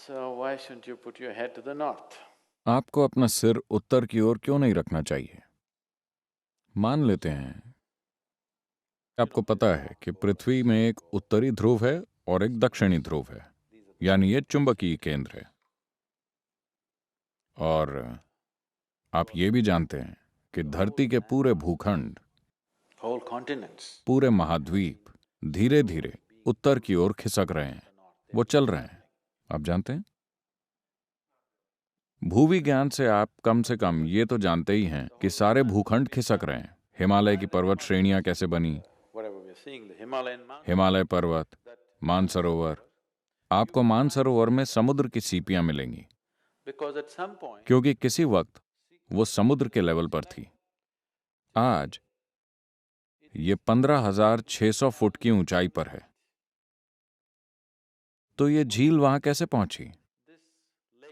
So why shouldn't you put your head to the north? आपको अपना सिर उत्तर की ओर क्यों नहीं रखना चाहिए? मान लेते हैं आपको पता है कि पृथ्वी में एक उत्तरी ध्रुव है और एक दक्षिणी ध्रुव है, यानी ये चुंबकीय केंद्र है। और आप ये भी जानते हैं कि धरती के पूरे भूखंड, Whole continents. पूरे महाद्वीप धीरे धीरे उत्तर की ओर खिसक रहे हैं, वो चल रहे हैं। आप जानते हैं, भूविज्ञान से आप कम से कम ये तो जानते ही हैं कि सारे भूखंड खिसक रहे हैं। हिमालय की पर्वत श्रेणियां कैसे बनी, Whatever we are seeing, the Himalayan mountains. Himalaya पर्वत, मानसरोवर। आपको मानसरोवर में समुद्र की सीपियां मिलेंगी, Because at some point, क्योंकि किसी वक्त वो समुद्र के लेवल पर थी। आज ये 15,600 फुट की ऊंचाई पर है। तो ये झील वहां कैसे पहुंची?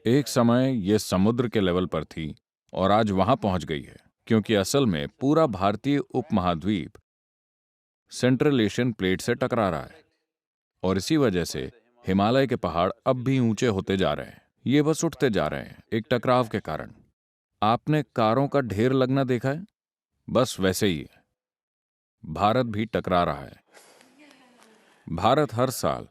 एक समय ये समुद्र के लेवल पर थी और आज वहां पहुंच गई है, क्योंकि असल में पूरा भारतीय उपमहाद्वीप सेंट्रल एशियन प्लेट से टकरा रहा है और इसी वजह से हिमालय के पहाड़ अब भी ऊंचे होते जा रहे हैं। ये बस उठते जा रहे हैं एक टकराव के कारण। आपने कारों का ढेर लगना देखा है? बस वैसे ही है, भारत भी टकरा रहा है। भारत हर साल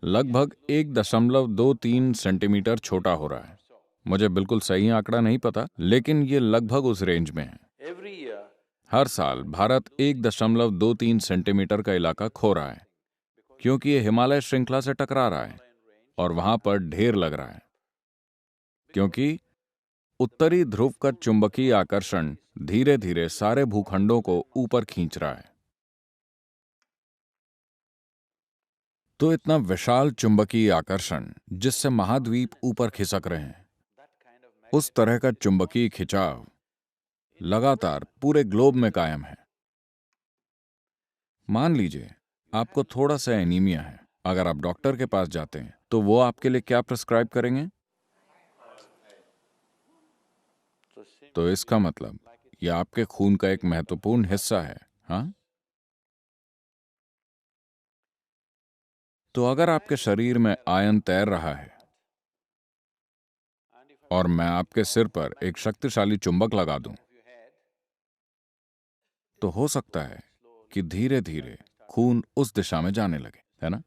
लगभग 1.23 सेंटीमीटर छोटा हो रहा है। मुझे बिल्कुल सही आंकड़ा नहीं पता, लेकिन ये लगभग उस रेंज में है। every year, हर साल भारत 1.23 सेंटीमीटर का इलाका खो रहा है, क्योंकि ये हिमालय श्रृंखला से टकरा रहा है और वहां पर ढेर लग रहा है, क्योंकि उत्तरी ध्रुव का चुंबकीय आकर्षण धीरे धीरे सारे भूखंडों को ऊपर खींच रहा है। तो इतना विशाल चुंबकीय आकर्षण जिससे महाद्वीप ऊपर खिसक रहे हैं, उस तरह का चुंबकीय खिंचाव लगातार पूरे ग्लोब में कायम है। मान लीजिए आपको थोड़ा सा एनीमिया है। अगर आप डॉक्टर के पास जाते हैं तो वो आपके लिए क्या प्रिस्क्राइब करेंगे? तो इसका मतलब यह आपके खून का एक महत्वपूर्ण हिस्सा है। हाँ, तो अगर आपके शरीर में आयन तैर रहा है और मैं आपके सिर पर एक शक्तिशाली चुंबक लगा दूं, तो हो सकता है कि धीरे धीरे खून उस दिशा में जाने लगे, है ना?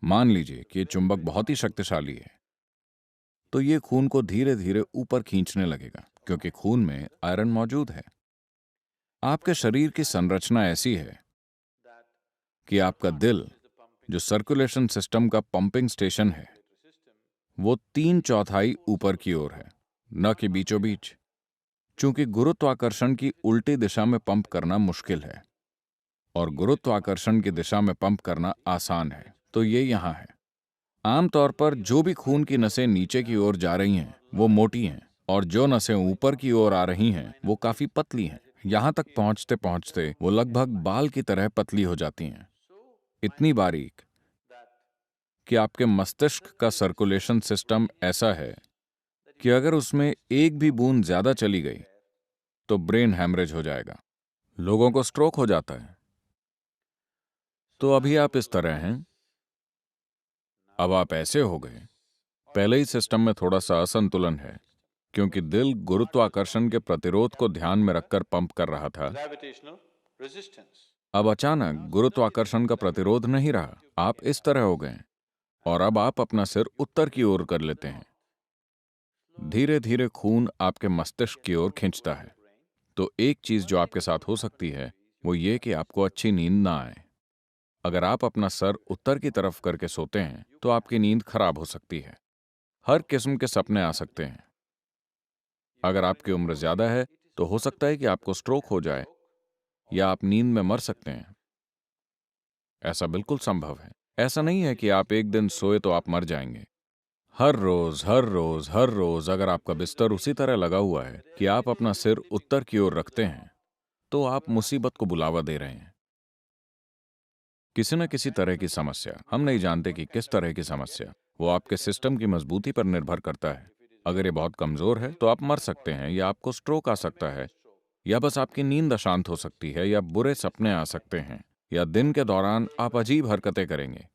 मान लीजिए कि ये चुंबक बहुत ही शक्तिशाली है, तो ये खून को धीरे धीरे ऊपर खींचने लगेगा, क्योंकि खून में आयरन मौजूद है। आपके शरीर की संरचना ऐसी है कि आपका दिल, जो सर्कुलेशन सिस्टम का पंपिंग स्टेशन है, वो 3/4 ऊपर की ओर है, न कि बीचों बीच। चूंकि गुरुत्वाकर्षण की उल्टी दिशा में पंप करना मुश्किल है और गुरुत्वाकर्षण की दिशा में पंप करना आसान है, तो ये यहां है। आमतौर पर जो भी खून की नसें नीचे की ओर जा रही हैं वो मोटी हैं, और जो नसें ऊपर की ओर आ रही हैं वो काफी पतली हैं। यहां तक पहुंचते पहुंचते वो लगभग बाल की तरह पतली हो जाती हैं, इतनी बारीक कि आपके मस्तिष्क का सर्कुलेशन सिस्टम ऐसा है कि अगर उसमें एक भी बूंद ज्यादा चली गई तो ब्रेन हैमरेज हो जाएगा, लोगों को स्ट्रोक हो जाता है। तो अभी आप इस तरह हैं, अब आप ऐसे हो गए। पहले ही सिस्टम में थोड़ा सा असंतुलन है, क्योंकि दिल गुरुत्वाकर्षण के प्रतिरोध को ध्यान में रखकर पंप कर रहा था। gravitational resistance. अब अचानक गुरुत्वाकर्षण का प्रतिरोध नहीं रहा, आप इस तरह हो गए और अब आप अपना सिर उत्तर की ओर कर लेते हैं। धीरे धीरे खून आपके मस्तिष्क की ओर खींचता है। तो एक चीज जो आपके साथ हो सकती है वो ये कि आपको अच्छी नींद ना आए। अगर आप अपना सर उत्तर की तरफ करके सोते हैं तो आपकी नींद खराब हो सकती है। हर किस्म के सपने आ सकते हैं। अगर आपकी उम्र ज्यादा है तो हो सकता है कि आपको स्ट्रोक हो जाए या आप नींद में मर सकते हैं। ऐसा बिल्कुल संभव है। ऐसा नहीं है कि आप एक दिन सोए तो आप मर जाएंगे। हर रोज हर रोज हर रोज अगर आपका बिस्तर उसी तरह लगा हुआ है कि आप अपना सिर उत्तर की ओर रखते हैं, तो आप मुसीबत को बुलावा दे रहे हैं। किसी न किसी तरह की समस्या, हम नहीं जानते कि किस तरह की समस्या, वो आपके सिस्टम की मजबूती पर निर्भर करता है। अगर ये बहुत कमजोर है तो आप मर सकते हैं, या आपको स्ट्रोक आ सकता है, या बस आपकी नींद अशांत हो सकती है, या बुरे सपने आ सकते हैं, या दिन के दौरान आप अजीब हरकतें करेंगे।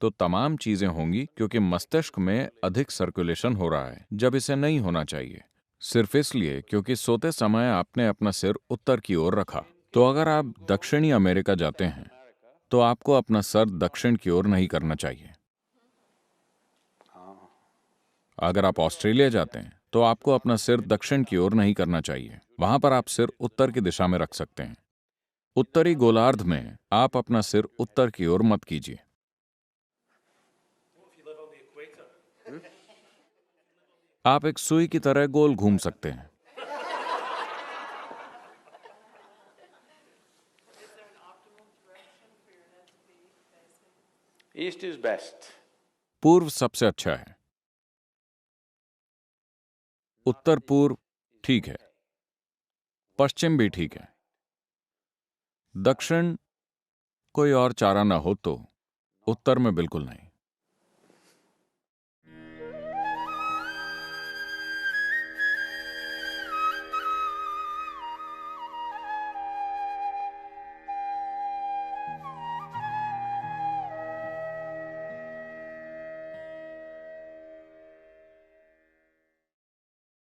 तो तमाम चीजें होंगी क्योंकि मस्तिष्क में अधिक सर्कुलेशन हो रहा है जब इसे नहीं होना चाहिए, सिर्फ इसलिए क्योंकि सोते समय आपने अपना सिर उत्तर की ओर रखा। तो अगर आप दक्षिणी अमेरिका जाते हैं तो आपको अपना सर दक्षिण की ओर नहीं करना चाहिए। अगर आप ऑस्ट्रेलिया जाते हैं तो आपको अपना सिर दक्षिण की ओर नहीं करना चाहिए, वहां पर आप सिर उत्तर की दिशा में रख सकते हैं। उत्तरी गोलार्ध में आप अपना सिर उत्तर की ओर मत कीजिए। आप एक सुई की तरह गोल घूम सकते हैं। East is best. पूर्व सबसे अच्छा है, उत्तर पूर्व ठीक है, पश्चिम भी ठीक है, दक्षिण कोई और चारा ना हो तो उत्तर में बिल्कुल नहीं।